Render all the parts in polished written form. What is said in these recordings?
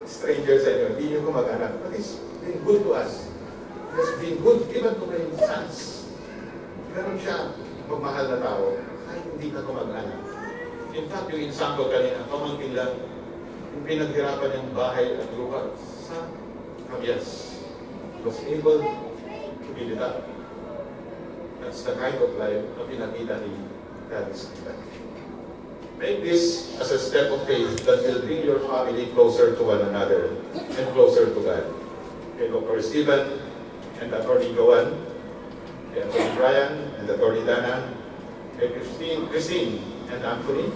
stranger sa inyo, hindi nyo kumag-anak. But it's been good to us. It has been good given to my sons. Meron siya magmahal na tao, ay hindi ka kumag-anak. In fact, yung example kanina, pamangkin lang, yung pinaghirapan niyang bahay at lupa sa Cabias, was able to build it up. That's the kind of life na pinakita ni Daddy Stephen. Make this as a step of faith that will bring your family closer to one another and closer to God. Kay Dr. Stephen and Attorney Joan, kay Attorney Brian and Attorney Dana, kay Christine and Anthony,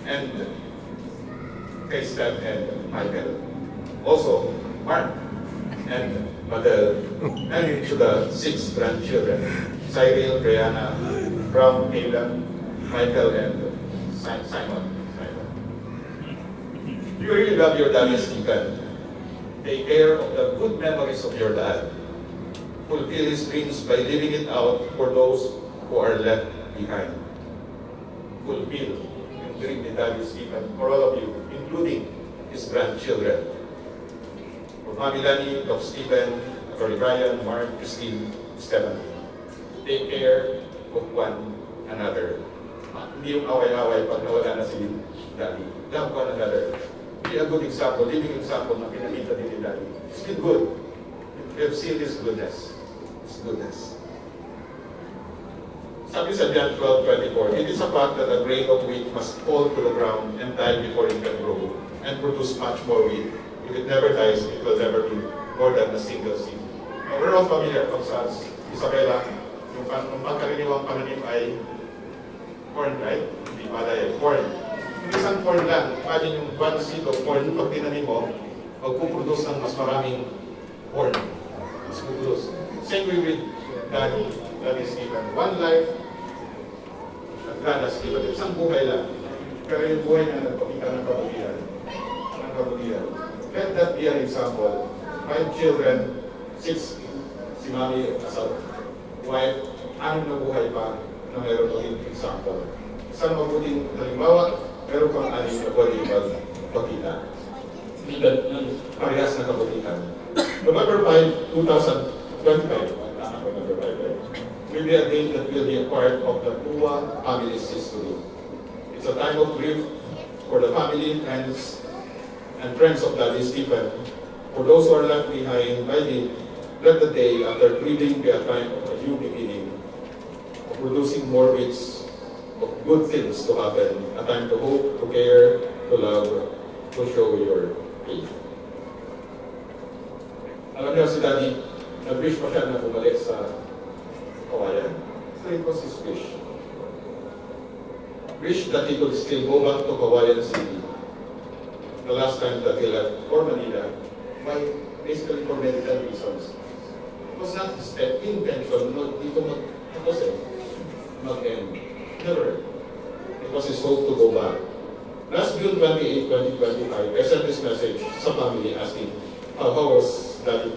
and kay Stan and Michael. Also, Mark and Madel, and to the 6 grandchildren, Cyril, Brianna, Bram, Ayla, Michael, and Simon. Do you really love your dad, Stephen? Take care of the good memories of your dad. Fulfill his dreams by living it out for those who are left behind. Fulfill yung dream ni Daddy Stephen for all of you, including his grandchildren. For Mami Lani, Dr. Stephen, Attorney Brian, Mark, Christine, Stephen. Take care of one another. Hindi yung away-away pag nawala na si Daddy. Love one another. Be a good example, living example na pinakita din ni Daddy. It's been good. We have seen His goodness. His goodness. Sabi sa John 12:24, it is a fact that a grain of wheat must fall to the ground and die before it can grow and produce much more wheat. If it never dies, it will never be more than a single seed. We're all familiar kung sa Isabela, yung pangkaraniwang pananim ay corn, right? Hindi pala ay corn. Yung isang corn lang, imagine yung one seed of corn, pag tinanim mo, magpuproduce ng mas maraming corn. Mas puproduce. Same way with Daddy Stephen. One life, at Daddy Stephen. Isang buhay lang. Pero yung buhay na nagpakita ng kabutihan. Ng kabutihan. Let that be an example. 5 children, 6, si Mami as a wife, 6 na buhay pa na meron maging example. Isang mabuting halimbawa, meron kang 6 na buhay magpakita. Parehas na kabutihan. November 5, 2025, November 5, will be a day that will be a part of the Pua family's history. It's a time of grief for the family, friends, and friends of Daddy Stephen. For those who are left behind by him, let the day after grieving be a time of a new beginning, of producing more weeks of good things to happen, a time to hope, to care, to love, to show your faith. Alam niyo si Daddy, nag-wish pa siya na bumalik sa Kawayan. So it was his wish. Wish that he could still go back to Kawayan City. The last time that he left for Manila, basically for medical reasons. It was not his intention, dito mag-end. Never. It was his hope to go back. Last June 28, 2025, I sent this message sa family asking, how was Daddy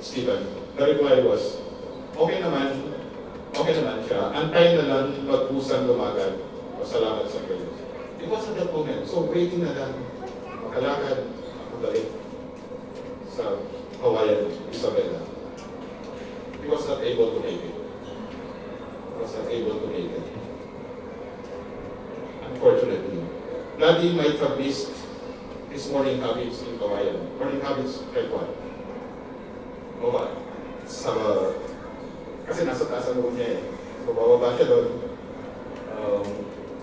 Stephen? The reply was, okay naman siya. Antay na lang magpusang lumagan. Pasalamat sa Diyos. It was at that moment. So waiting na lang, makalakad, makabalik sa Kawayan, Isabela. He was not able to make it. Unfortunately. Daddy might have missed his morning habits in Kawayan. Morning habits, like what? O ba? Kasi nasa taas ang room niya eh. So bababa siya doon.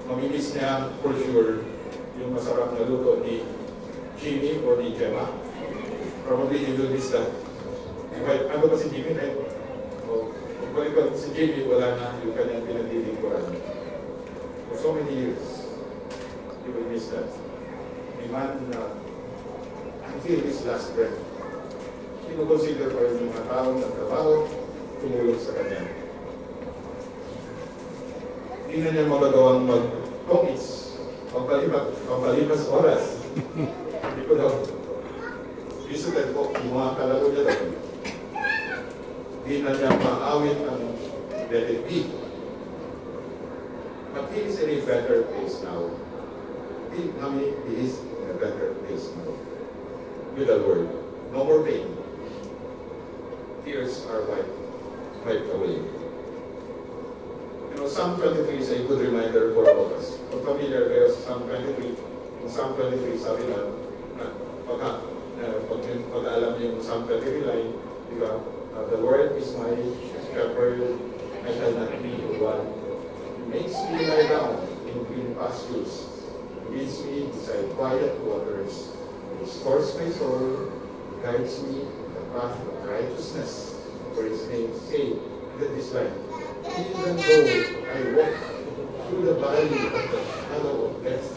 Mamimiss niya for sure yung masarap na luto ni Jimmy or ni Gemma. Probably he will miss that. Ano ba si Jimmy na yun? Kung si Jimmy, wala na yung kanyang pinagdilingkuran. For so many years, he will miss that. A man na until his last breath, kinukonsider pa yung mga taong nagtrabaho, tumulong sa kanya. Hindi na niya magagawang mag-commits, pagpalipas oras. Hindi ko daw. Visited po, yung mga kalaro niya daw. Hindi na niya maawit ang let it be. But he is in a better place now. He is in a better place now. with the Lord. No more pain. Tears are wiped away. You know, Psalm 23 is a good reminder for all of us. Kung familiar kayo sa Psalm 23, yung Psalm 23, sabi na pag alam niyo yung Psalm 23 line, di ba? The Lord is my shepherd, I shall not be one. He makes me lie down in green pastures. He leads me beside quiet waters. He restores my soul, guides me in the path of righteousness for His name's sake. Look at this line. Even though I walk through the valley of the shadow of death,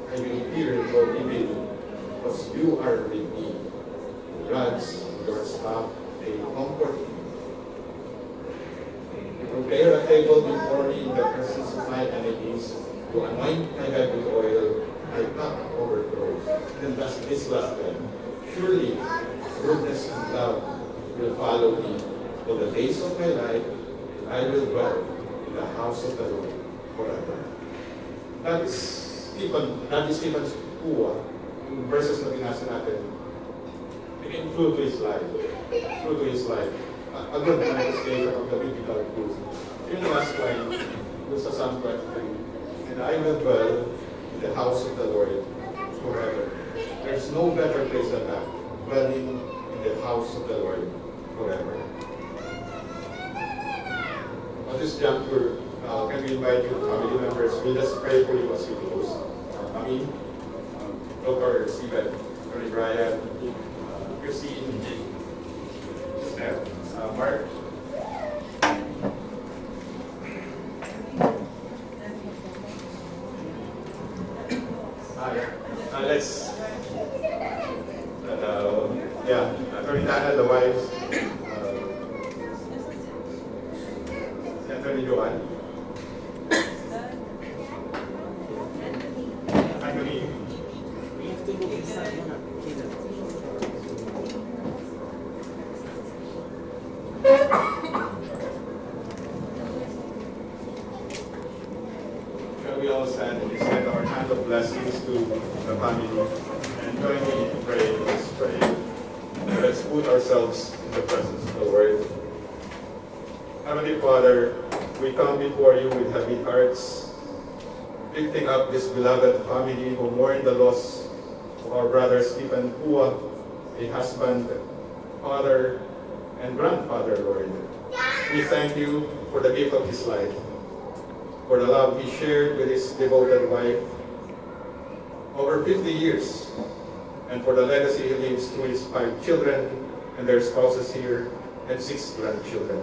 I will fear no evil, because you are with me. Rods, your staff, they comfort me. You prepare a table before me in the presence of my enemies. You anoint my head with oil, my cup overflows. Then that's this last line. Surely, goodness and love will follow me for the days of my life. I will dwell in the house of the Lord forever. That is Stephen's Pua, yung verses na binasa natin. Became true to his life. True to his life. A good manifestation of the biblical truth. Yung last line, dun sa Psalm 23, and I will dwell in the house of the Lord forever. There's no better place than that, dwelling in the house of the Lord forever. At this juncture, can we invite you family members? We'll just pray for you as we close. Mami, Dr. Stephen, Dr. Brian, Christine, Steph, Mark. Let's, Attorney Dana, the wives, Anthony Joan, Anthony. We have to look inside one of Shall we all stand and extend our hand of blessings to the family and join me in praying? Let's pray. Let's put ourselves in the presence of the Lord. Heavenly Father, we come before you with heavy hearts, lifting up this beloved family who mourn the loss of our brother Stephen Pua, a husband, father, and grandfather, Lord. We thank you for the gift of his life, for the love he shared with his devoted wife over 50 years, and for the legacy he leaves to his 5 children and their spouses here, and 6 grandchildren.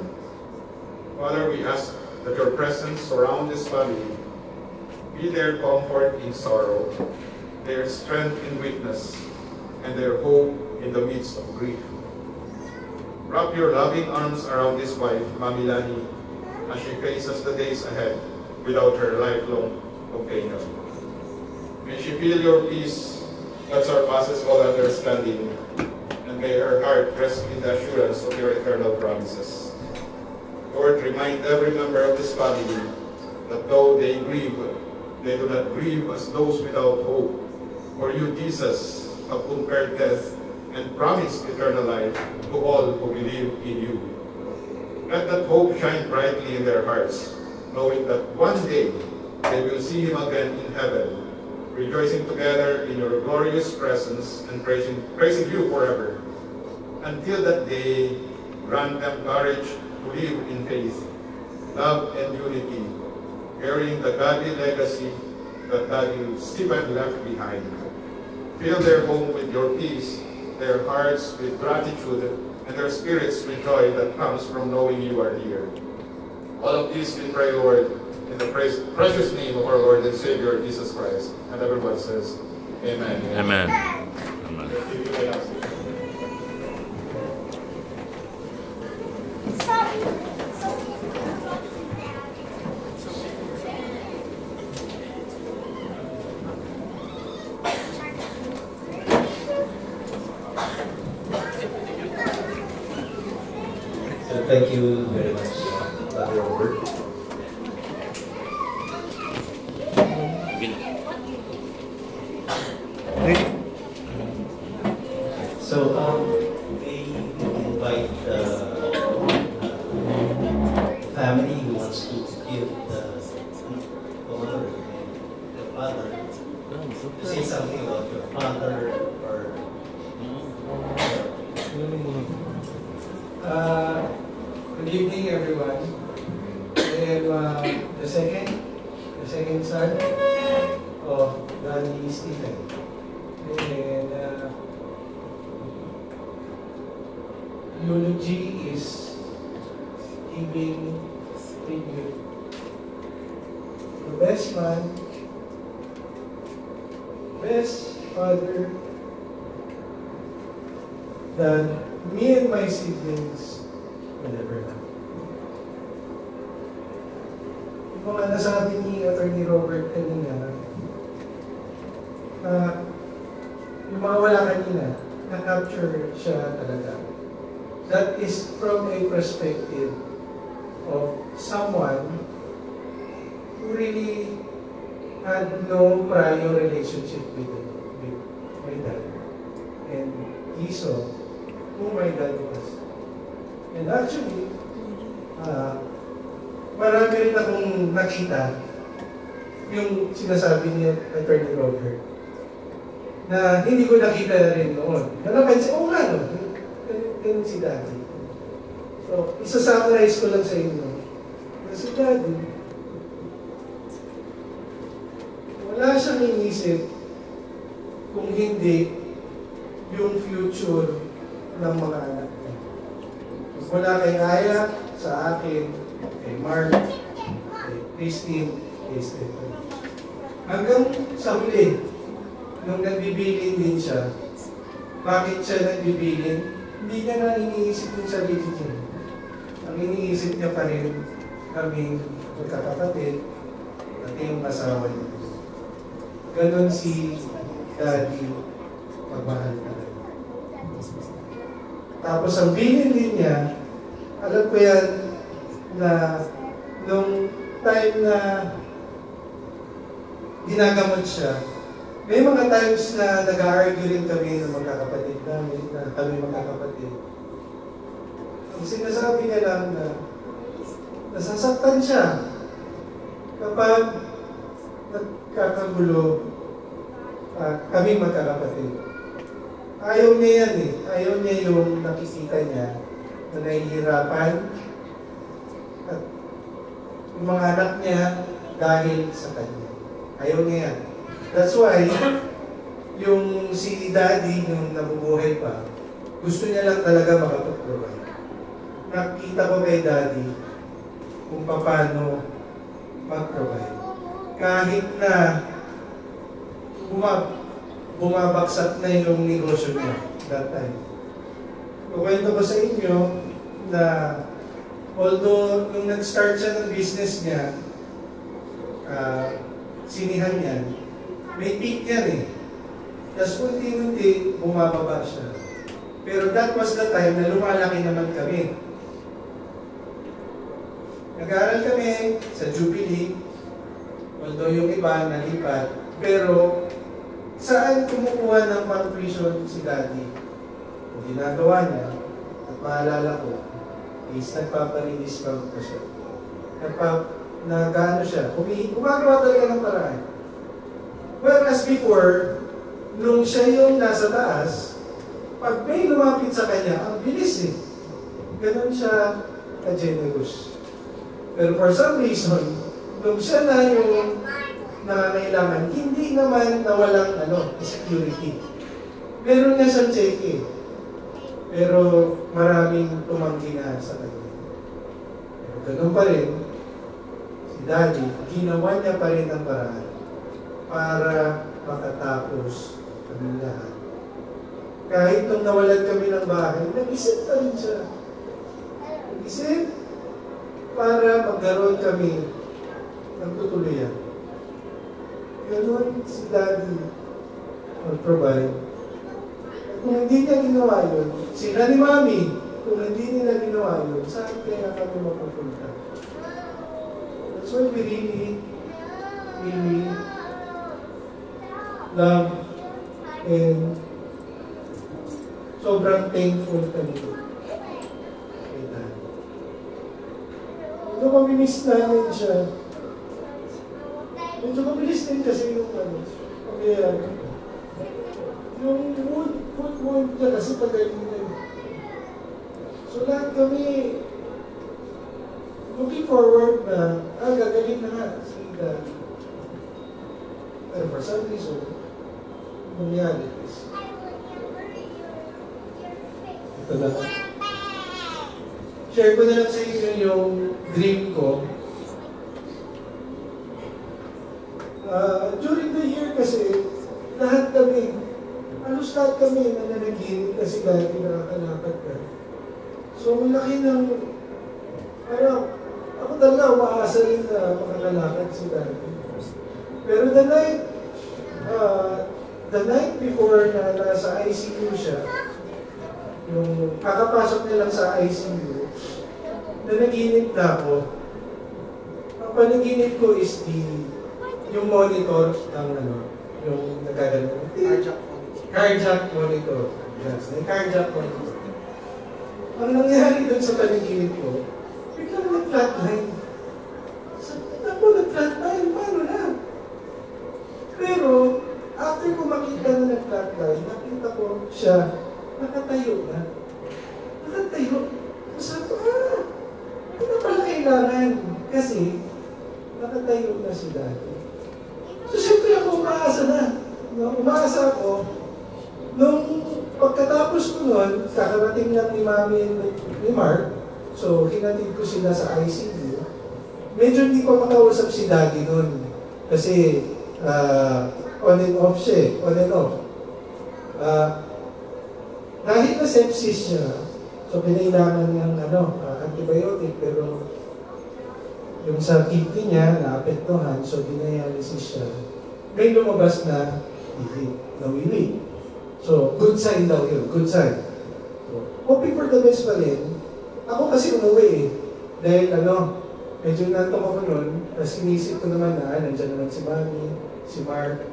Father, we ask that your presence surround this family, be their comfort in sorrow, their strength in weakness, and their hope in the midst of grief. Wrap your loving arms around this wife, Mami Lani, as she faces the days ahead without her lifelong companion. May she feel your peace that surpasses all understanding, and may her heart rest in the assurance of your eternal promises. Lord, remind every member of this family that though they grieve, they do not grieve as those without hope. For you, Jesus, have conquered death and promised eternal life to all who believe in you. Let that hope shine brightly in their hearts, knowing that one day they will see him again in heaven, rejoicing together in your glorious presence and praising you forever. Until that day, grant them courage to live in faith, love, and unity, carrying the godly legacy that Daddy Stephen left behind. Fill their home with your peace, their hearts with gratitude, and their spirits with joy that comes from knowing you are near. All of this we pray, Lord, in the precious name of our Lord and Savior, Jesus Christ. And everyone says, Amen. Amen. Amen. So thank you very much, Brother Robert. So, may invite the family who wants to give the mother and the father to say something about your father or good evening, everyone. I am the second son of Danny Stephen. And eulogy is giving tribute. The best man, best father that me and my siblings will ever have. Yung mga nasabi ni Attorney Robert kanina, yung mga wala kanina, na-capture siya talaga. That is from a perspective of someone who really had no prior relationship with my dad. And he saw who my dad was. And actually, marami rin akong nakita yung sinasabi ni Attorney Robert na hindi ko nakita rin noon. Napansin, oo nga no, ganun si Daddy. So, isa-summarize ko lang sa inyo na si Daddy, wala siyang inisip kung hindi yung future ng mga anak niya. Mula kay Aya, sa akin, kay Mark, kay Christine, kay Stephen. Hanggang sa huli, nung nagbibilin din siya, bakit siya nagbibilin? Hindi niya na iniisip yung sarili niya. Ang iniisip niya pa rin kaming magkakapatid at yung asawa niya. Ganon si Daddy pagmahal talaga. Tapos ang bilin din niya, alam ko yan na nung time na ginagamot siya, may mga times na nag-argue rin kami ng magkakapatid namin, na kami magkakapatid. Ang sinasabi niya lang na nasasaktan siya kapag nagkakagulo kami magkakapatid. Ayaw niya yan eh. Ayaw niya yung nakikita niya na nahihirapan at yung mga anak niya dahil sa kanya. Ayaw niya yan. That's why, yung si Daddy, nung nabubuhay pa, gusto niya lang talaga makapag-provide. Nakita ko kay Daddy kung paano mag-provide. Kahit na bumabaksak na yung negosyo niya that time. Kukwento ko sa inyo na although nung nag-start siya ng business niya, sinihan niya, may peak yan eh. Tapos unti-unti, bumababa siya. Pero that was the time na lumalaki naman kami. Nag-aaral kami sa Jubilee, although yung iba nalipat, pero saan kumukuha ng pang-tuition si Daddy? Ang ginagawa niya, at maalala ko, is nagpaparinis-count na siya. Nag-ano siya, gumagawa talaga ng paraan. Whereas before, nung siya yung nasa taas, pag may lumapit sa kanya, ang bilis eh. Ganon siya ka-generous. Pero for some reason, nung siya na yung nangangailangan, hindi naman na walang security. Meron niya siyang cheque. Pero maraming tumanggi na sa kanya. Pero ganun pa rin, si Daddy, ginawa niya pa rin ang paraan para makatapos kami lahat. Kahit nung nawalan kami ng bahay, nag-isip pa rin siya. Nag-isip para magkaroon kami ng tutuluyan. Ganun si Daddy mag-provide. Kung hindi niya ginawa yun, sila ni Mami, kung hindi nila ginawa yun, saan kaya kami mapupunta? That's why we really love and sobrang thankful kami kay Daddy. Medyo mabilis namin siya. Medyo mabilis din kasi yung pangyayari. Yung foot wound niya kasi pagaling na yun. So lahat kami looking forward na, gagaling na nga si Daddy. Pero for some reason, nangyari is, ito na. Share ko na lang sa inyo yung dream ko. During the year kasi, lahat kami, halos lahat kami nananaginip kasi Daddy nakakalakad ka. So, ang laki ng, ako talaga umaasa rin na makakalakad si Daddy. Pero the night before na nasa ICU siya, yung kakapasok niya lang sa ICU, nanaginip na ako. Ang panaginip ko is yung monitor ng yung nagagano. Cardiac monitor. Yes, may cardiac monitor. Ang nangyari doon sa panaginip ko, biglang nag-flatline. Sabi ko, nag-flatline, paano na? Pero, after ko makita na nag-flatline, nakita ko siya, nakatayo na. Nakatayo. Sabi ko, hindi na pala kailangan. Kasi, nakatayo na si Daddy. So, siyempre ako umaasa na. Umaasa ako, nung pagkatapos ko nun, kakarating lang ni Mami ni Mark, so, hinatid ko sila sa ICU. Medyo hindi ko makausap si Daddy nun. Kasi, on and off siya, on and off. Dahil na sepsis siya, so pinailangan niyang antibiotic, pero yung sa kidney niya, naapektuhan, so dinadialysis siya. May lumabas na nawili. So, good sign daw yun, good sign. So, hoping for the best pa rin. Ako kasi umuwi dahil medyo nantok ako nun, tapos inisip ko naman na, nandiyan naman si Mami, si Mark,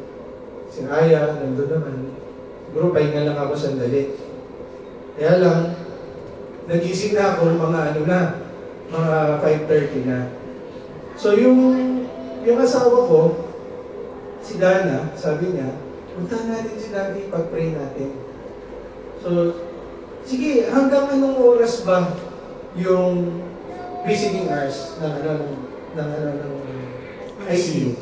si Aya, nandun naman. Siguro, pahinga lang ako sandali. Kaya lang, nagising na ako mga mga 5:30 na. So, yung asawa ko, si Dana, sabi niya, puntahan natin si Daddy, pag-pray natin. So, sige, hanggang anong oras ba yung visiting hours ng ICU?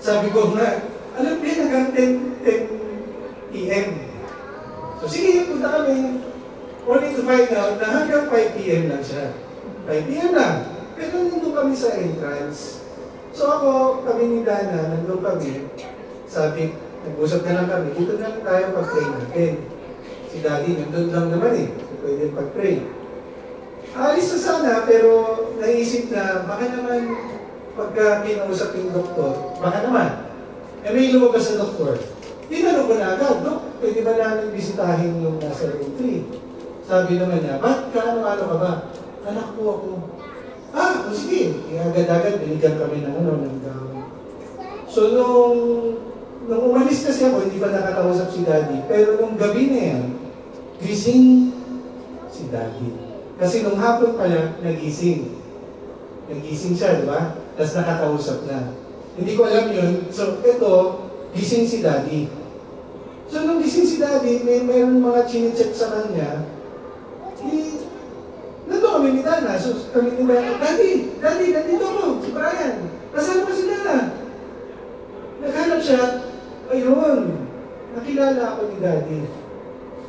Sabi ko nga, alam niya, hanggang 10 p.m. So sige, punta kami. Only to find out na hanggang 5 p.m. lang siya. 5 p.m. lang. Pero nandun kami sa entrance. So kami ni Dana, nandun kami. Sabi, nag-usap na lang kami, dito na lang tayo pag-pray natin. Si Daddy, nandun lang naman so pwede pag-pray. Alis na sana, pero naisip na baka naman pagka kinausap yung doktor, baka naman. May lumabas na doktor. Tinanong ko na agad, Dok, pwede ba namin bisitahin yung nasa room 3? Sabi naman niya, ba't ka ka ba? Anak ko ako. Sige. Agad-agad, binigyan kami ng gamit. So, nung umalis kasi ako, hindi pa nakakausap si Daddy. Pero nung gabi na yan, gising si Daddy. Kasi nung hapon pala, nagising. Nagising siya, di ba? Tapos nakakausap na. Hindi ko alam yun. So, ito, gising si Daddy. So, nung gising si Daddy, mayroon mga chine-check sa kanya. Nandun kami ni Dana. So, kami ni Dana, Daddy, nandito mo, si Brian. Kasama ko si Dana. Naghanap siya, ayun, nakilala ako ni Daddy.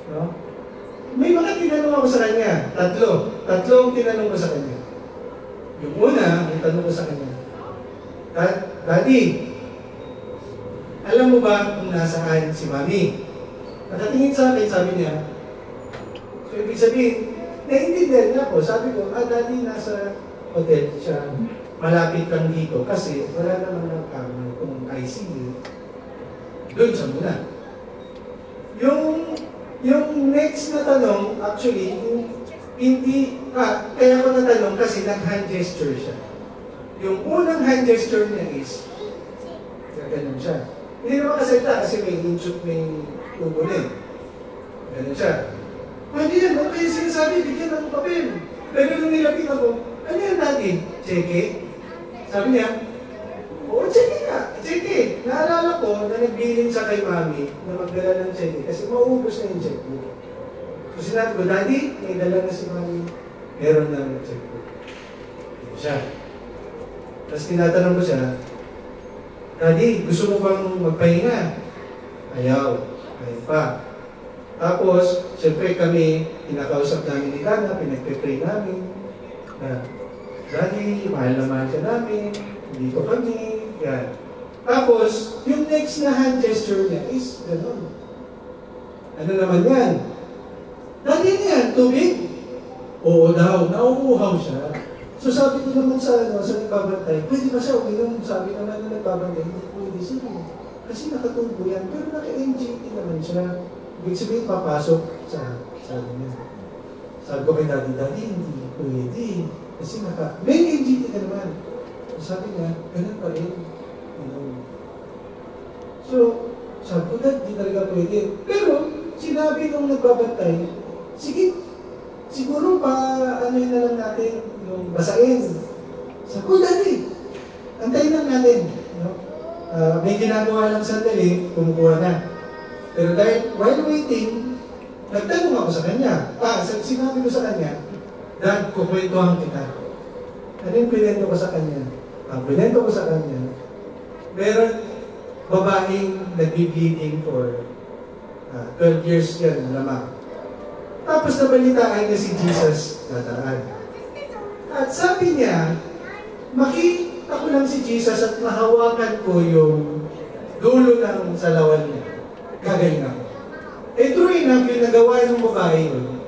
No? May mga tinanong ako sa kanya. Tatlo ang tinanong ko sa kanya. Yung una, yung tanong ko sa kanya, Daddy, alam mo ba kung nasaan si Mami? Nakatingin sa akin, sabi niya, so ibig sabihin, naiintindihan niya ako. Sabi ko, Daddy, nasa hotel siya. Malapit lang dito kasi wala naman ng kama kung ICU. Doon sa muna. Yung next na tanong, actually, kaya ko natanong kasi nag-hand gesture siya. Yung unang hand gesture niya is, ganun siya. Hindi naman kasalita kasi may tubo na eh. Ganun siya. Pwede yan, ano kayo sinasabi, bigyan ng papel. Pero nung nilapit ako, ano yan natin? Cheque? Sabi niya, oo, cheque nga, cheque. Naalala ko na nagbilin siya kay mami na magdala ng cheque kasi mauubos na yung checkbook. So sinabi ko, Daddy, may dala na si mami. Meron na ng checkbook. Ito siya. Tapos tinatanong ko siya, Daddy, gusto mo bang magpahinga? Ayaw. Ayaw pa. Tapos, siyempre kami, kinakausap namin ni Dana, pinagpe-pray namin, na, Daddy, mahal na mahal ka namin, dito kami, yan. Tapos, yung next na hand gesture niya is, gano'n. Ano naman yan? Daddy, ano yan? Tubig? Oo daw, nauuhaw siya. So sabi ko naman sa nagbabantay, pwede ba siya uminom? Sabi naman na nagbabantay, hindi pwede siya. Kasi nakatubo yan, pero naka-NGT naman siya. Ibig sabihin, papasok sa niya. Sabi ko kay Daddy, hindi pwede. Kasi may NGT ka naman. Sabi niya, ganun pa rin. So, sabi ko, Dad, di talaga pwede. Pero, sinabi nung nagbabantay, sige, siguro ano yun na lang natin, yung basain. Sabi ko, Daddy, antayin lang natin. No? May ginagawa lang sandali, kumukuha na. Pero dahil, while waiting, nagtanong ako sa kanya. Sinabi ko sa kanya, Dad, kukwentuhan kita. Ano yung pinento ko sa kanya? Ang pinento ko sa kanya, meron babaeng nag-bleeding for 12 years yan, lamang. Tapos nabalitaan niya si Jesus dadaan. At sabi niya, makita ko lang si Jesus at mahawakan ko yung dulo ng salawan niya. Gagaling ako. True enough, yung nagawa ng babae yun,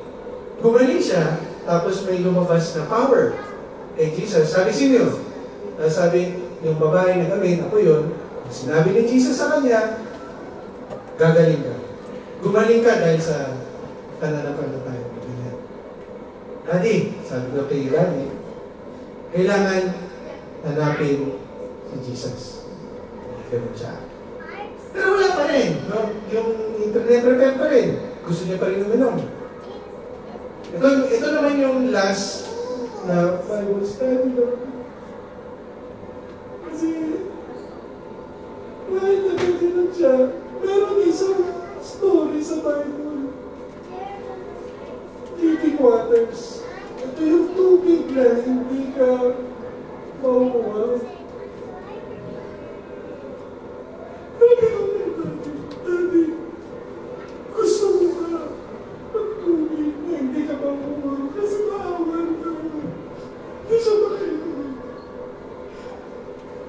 gumaling siya, tapos may lumabas na power kay Jesus. Sabi, sino yun? Sabi, yung babae na gawin, ako yun. Sinabi ni Jesus sa kanya, gagaling ka. Gumaling ka dahil sa pananampalataya. Daddy, sabi ko kay Daddy, kailangan hanapin si Jesus. Ganun siya. Pero wala pa rin. No? Yung prepare pa rin. Gusto niya pa rin uminom. Ito naman yung last na Bible study. Kasi kahit nagkatinan siya, meron isang story sa Bible. Living waters. Ito yung tubig na hindi ka mauuhaw. Daddy, gusto mo ka magtubig na hindi ka mauuhaw kasi maawan ka. Hindi siya makinig.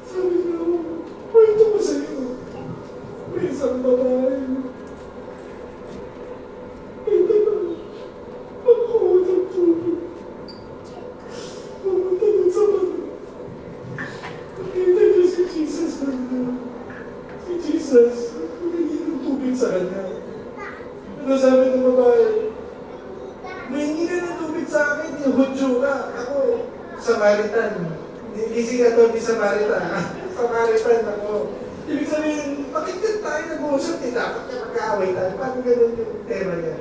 Sabi niya, kwento ko sa'yo. May isang babae. Hindi ka magkuha ng tubig. Pumunta din sa mga. Nakita niya si Jesus na. Si Jesus, humingi ng tubig sa kanya. Ano sabi ng babae? Humingi ka ng tubig sa akin, yung Hudyo ka. Ako, Samaritan. Hindi siya ito, hindi Samaritan. Samaritan ako. Ibig sabihin, bakit tayo nag-uusap? Dapat na magkaaway tayo. Paano ganun yung tema niya?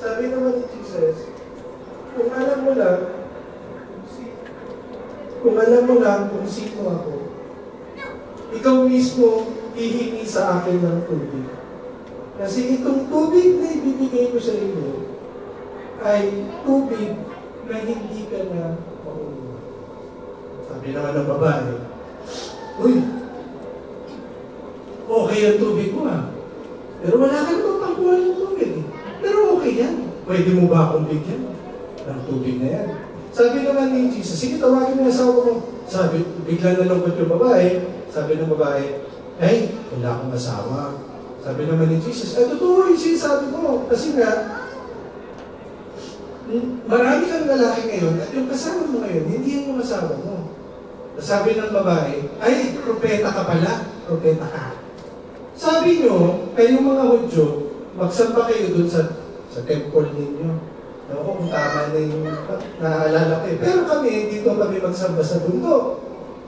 Sabi naman ni Jesus, kung alam mo lang kung sino ako, ikaw mismo hihingi sa akin ng tubig. Kasi itong tubig na ibibigay ko sa inyo ay tubig na hindi ka na mauuhaw. Sabi naman ng babae, uy, okay ang tubig mo pero wala ka naman pangkuhan ng tubig. Pero okay yan. Pwede mo ba akong bigyan ng tubig na yan? Sabi naman ni Jesus, sige tawagin mo yung asawa mo. Sabi, bigla na lungkot yung babae. Sabi ng babae, ay, wala akong asawa. Sabi naman ni Jesus, totoo yung sinasabi mo. Kasi nga, marami kang lalaki ngayon at yung kasama mo ngayon, hindi yung asawa mo. Sabi ng babae, ay, propeta ka pala. Propeta ka. Sabi nyo, kayong mga Hudyo, magsamba kayo dun sa temple ninyo. Ako kung tama na yung naaalala ko eh. Pero kami, dito kami magsamba sa bundok.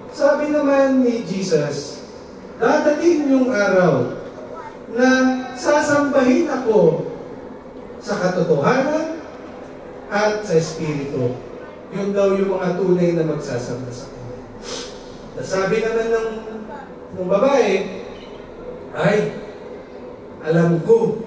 Sabi naman ni Jesus, dadating yung araw na sasambahin ako sa katotohanan at sa Espiritu. Yun daw yung mga tunay na magsasama sa Kanya. Nasabi naman ng babae, ay, alam ko,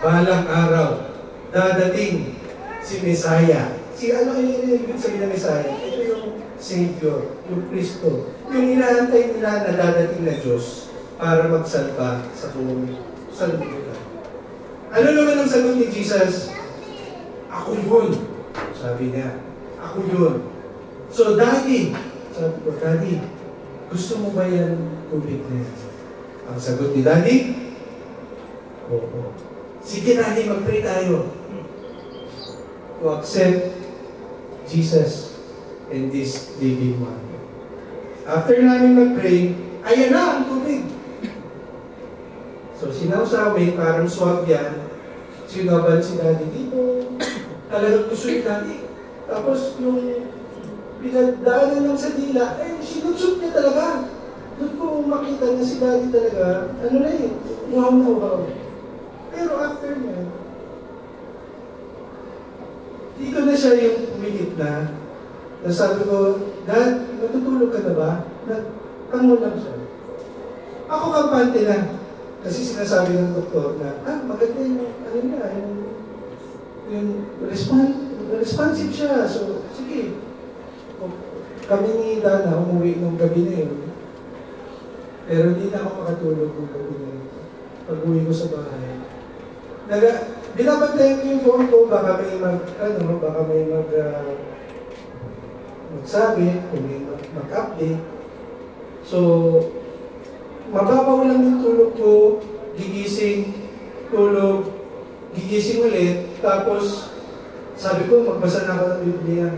balang araw, dadating si Messiah. Ano yung ibig sabihin ng Messiah? Ito yung Savior, yung Kristo. Yung inaantay nila na dadating na Diyos para magsalba sa buong sanlibutan. Ano naman ang sagot ni Jesus? Ako yun. Sabi niya, ako yun. So, Daddy, sabi ko, Daddy, gusto mo ba yan tubig na yan? Ang sagot ni Daddy, oo. Sige, Daddy, mag-pray tayo. To accept Jesus and this living water. After namin mag-pray, ayan na ang tubig. So, sinawsawi, parang swab yan. Sinaban si Daddy dito. Talagang gusto ni Daddy. Tapos, yung pinagdaanan lang sa dila, sinutsut niya talaga. Doon ko makita na si Daddy talaga, wow na wow. Pero after niya, dito na siya yung umigit na. Sabi ko, Dad, natutulog ka na ba? Nagtango lang siya. Ako kampante na. Kasi sinasabi ng doktor na, maganda yung responsive siya. So, sige. Kami ni Dana, umuwi nung gabi na yun. Pero hindi na ako makatulog nung gabi na yun. Pag-uwi ko sa bahay. Binabantayan ko yung phone ko, baka may magsabi, kung may mag-update. So, mababaw lang yung tulog ko, gigising, tulog, gigising ulit, tapos sabi ko, magbasa na ako ng Biblia.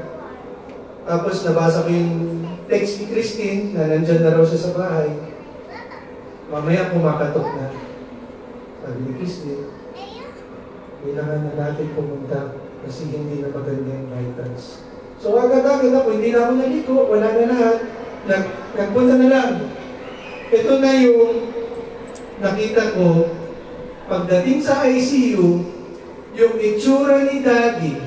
Tapos nabasa ko yung text ni Christine na nandyan na raw siya sa bahay. Mamaya kumakatok na. Sabi ni Christine, kailangan na natin pumunta kasi hindi na maganda yung vitals. So agad-agad ako, hindi na ako naliko, wala na lahat. Nagpunta na lang. Ito na yung nakita ko, pagdating sa ICU, yung itsura ni Daddy,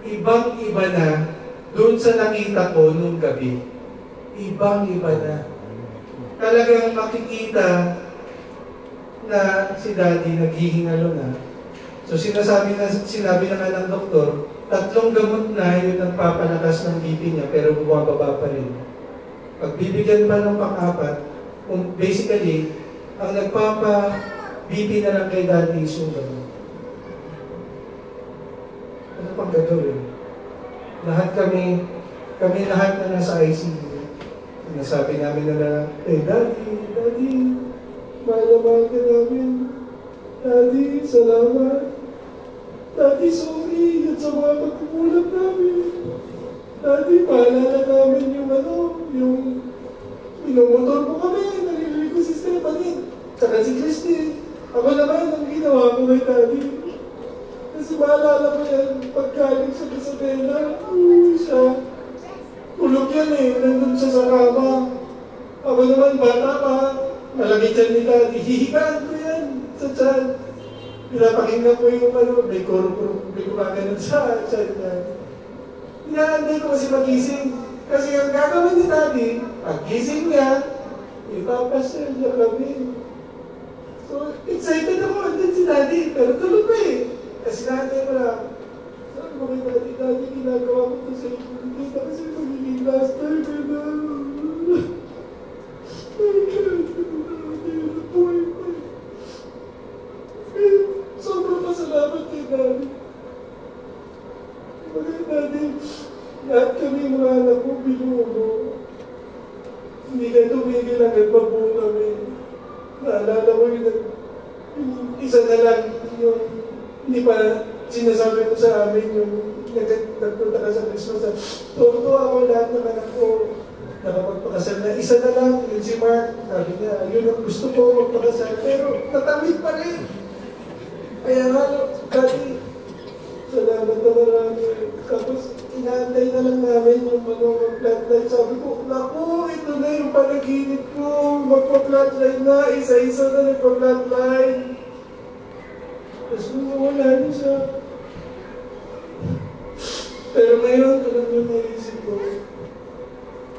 ibang-iba na doon sa nakita ko nung gabi. Ibang-iba na. Talagang makikita na si Daddy naghihingalo na. So sinabi na nga ng doktor, 3 gamot na yun ang papalakas ng BP niya pero bumababa pa rin. Pag bibigyan pa ng pang-4, basically, ang nagpapa-BP na lang kay Daddy is yung gamot. Ano pang gagawin? Kami lahat na nasa ICU. Sinasabi namin na lang, Daddy, mahal ka namin. Daddy, salamat. Daddy, sorry. At sa mga pagkukulang namin. Daddy, paalala namin yung inomotor mo kami. Narinig ko si Stephanie. Tsaka si Christine. Ako naman, ang ginawa ko kay Daddy. Kasi maalala ko yan, pagkaling sa Isabela, siya. Tulog yan nandun siya sa kama. Ako naman, bata pa. Malagay dyan ni Daddy. Hihigaan ko yan sa tiyan. Pinapakinggan ko yung may kumakanan sa tiyan niya. Inaantay ko kasi magising. Kasi ang gagawin ni Daddy, pag-gising niya, ipapasya niya kami. So, excited ako. Andun si Daddy. Pero tulog ko Kasi natin mo lang. Sabi ko kay Daddy, ginagawa ko ito sa iyo. Hindi na kasi magiging last time na. Sobrang pasalamat kay Daddy. Daddy, lahat kami mga anak ko binuno. Hindi ka tumigil hanggang mabuo kami. Naalala ko yung isa na lang yung hindi pa sinasabi ko sa amin yung nagpunta ka sa Christmas. Tuwa ako lahat ng anak ko nakapagpakasal na. Isa na lang, yun si Mark. Sabi niya, yun ang gusto ko magpakasal. Pero natamid pa rin. Kaya nga, Daddy, salamat na marami. Tapos, inaantay na lang namin yung mag-flatline. Sabi ko, naku, ito na yung panaginip ko. Magpa-flatline na, isa-isa na nagpa-flatline. Tapos nawawala niya sa akin. Pero ngayon, alam niyo, naisip ko,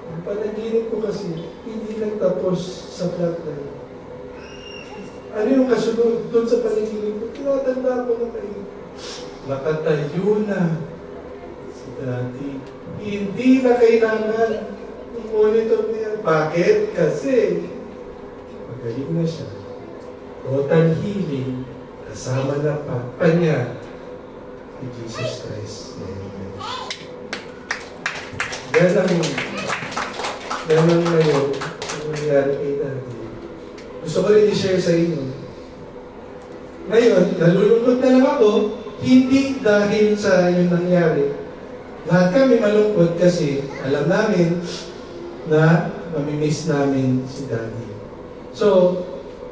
ang panaginip ko kasi, hindi nagtapos sa flatline. Ano yung kasunod doon sa panaginip ko? Tinatanda ko na kayo. Nakatayo na si Daddy. Hindi na kailangan i-monitor niya. Bakit? Kasi magaling na siya. Total healing, kasama na pa niya ni Jesus Christ. Amen. Yan ang ngayon, ang nangyari kay Daddy. Gusto ko rin i-share sa inyo. Ngayon, nalulungkot na lang ako, hindi dahil sa yung nangyari. Lahat kami malungkot kasi alam namin na mamimiss namin si Daddy. So,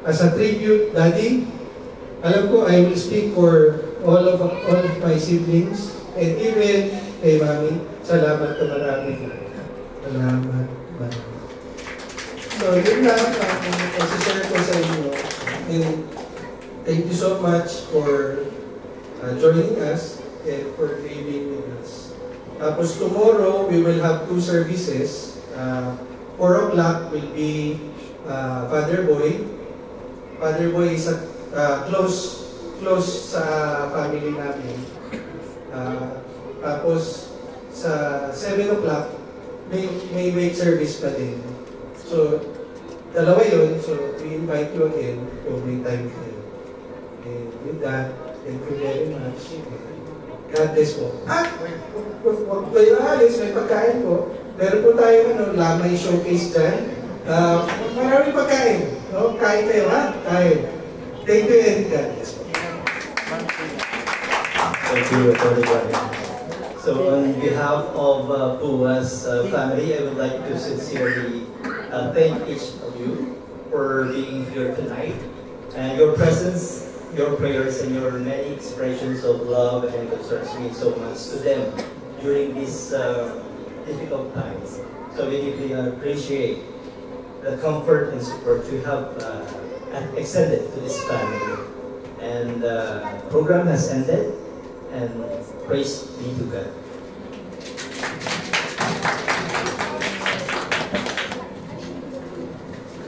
as a tribute, Daddy, alam ko I will speak for all of my siblings and even kay Mami. Salamat na marami. Salamat. So, yun lang ang masishare ko sa inyo. And thank you so much for joining us and for being with us. Tapos tomorrow, we will have 2 services. 4 o'clock will be Father Boy. Father Boy is close sa family namin. Tapos sa 7 o'clock, may wake service pa din. So, dalawa yun. So, we invite you again kung may time kayo. And with that, thank you very much. God bless po. Huwag kayo alis, may pagkain po. Meron po tayo lamay showcase dyan. Maraming pagkain. No? Kain kayo, ha? Kain. Thank you and God bless po. Thank you, everybody. So on behalf of Pua's family, I would like to sincerely thank each of you for being here tonight. And your presence, your prayers, and your many expressions of love and concerns mean so much to them during these difficult times. So we deeply appreciate the comfort and support you have extended to this family. And the program has ended, and praise be to God.